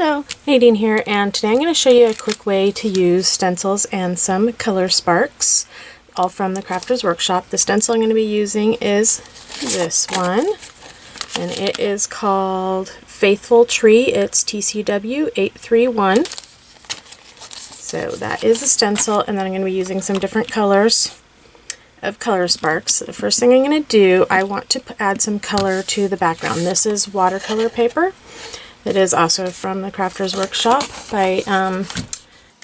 Hello, Nadine here, and today I'm going to show you a quick way to use stencils and some ColorSparx, all from the Crafter's Workshop. The stencil I'm going to be using is this one, and it is called Faithful Tree. It's TCW 831. So that is a stencil, and then I'm going to be using some different colors of ColorSparx. The first thing I'm going to do, I want to add some color to the background. This is watercolor paper. It is also from the Crafter's Workshop by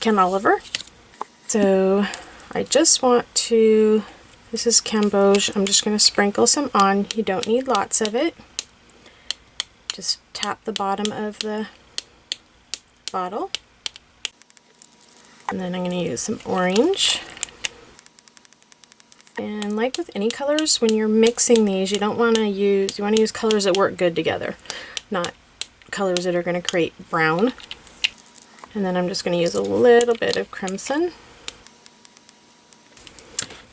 Ken Oliver. So I just want to, this is Cambodge, I'm just going to sprinkle some on. You don't need lots of it. Just tap the bottom of the bottle. And then I'm going to use some orange. And like with any colors, when you're mixing these, you don't want to use, you want to use colors that work good together, not colors that are going to create brown. And then I'm just going to use a little bit of crimson.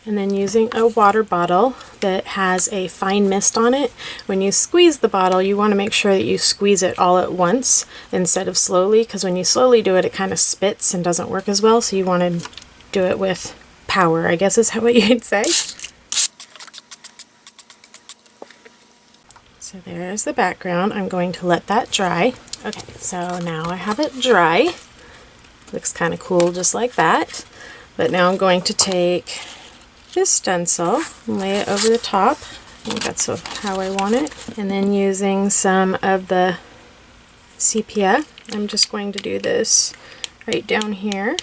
And then using a water bottle that has a fine mist on it. When you squeeze the bottle, you want to make sure that you squeeze it all at once instead of slowly, because when you slowly do it, it kind of spits and doesn't work as well. So you want to do it with power, I guess is what you'd say. So there's the background. I'm going to let that dry. Okay, so now I have it dry. Looks kind of cool just like that. But now I'm going to take this stencil and lay it over the top. I think that's how I want it. And then using some of the sepia, I'm just going to do this right down here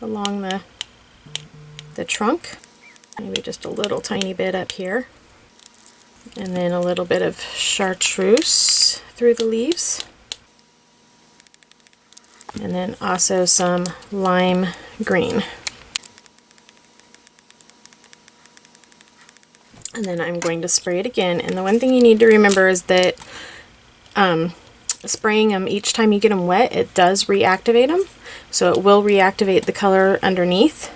along the trunk. Maybe just a little tiny bit up here. And then a little bit of chartreuse through the leaves. And then also some lime green. And then I'm going to spray it again. And the one thing you need to remember is that spraying them each time you get them wet, it does reactivate them. So it will reactivate the color underneath.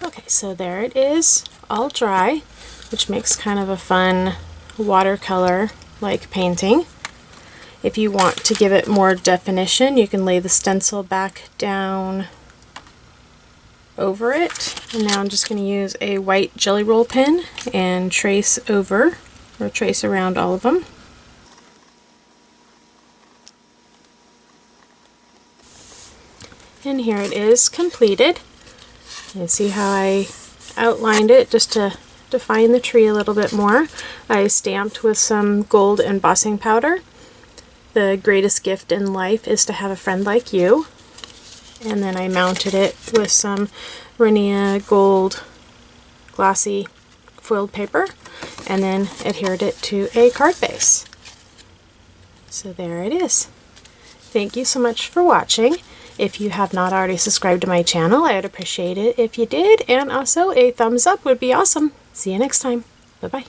Okay, so there it is, all dry, which makes kind of a fun watercolor-like painting. If you want to give it more definition, you can lay the stencil back down over it. And now I'm just going to use a white Jelly Roll pen and trace over, or trace around all of them. And here it is completed. You see how I outlined it just to define the tree a little bit more. I stamped with some gold embossing powder. The greatest gift in life is to have a friend like you. And then I mounted it with some Rinea gold glossy foiled paper and then adhered it to a card base. So there it is. Thank you so much for watching. If you have not already subscribed to my channel, I would appreciate it if you did, and also a thumbs up would be awesome. See you next time. Bye-bye.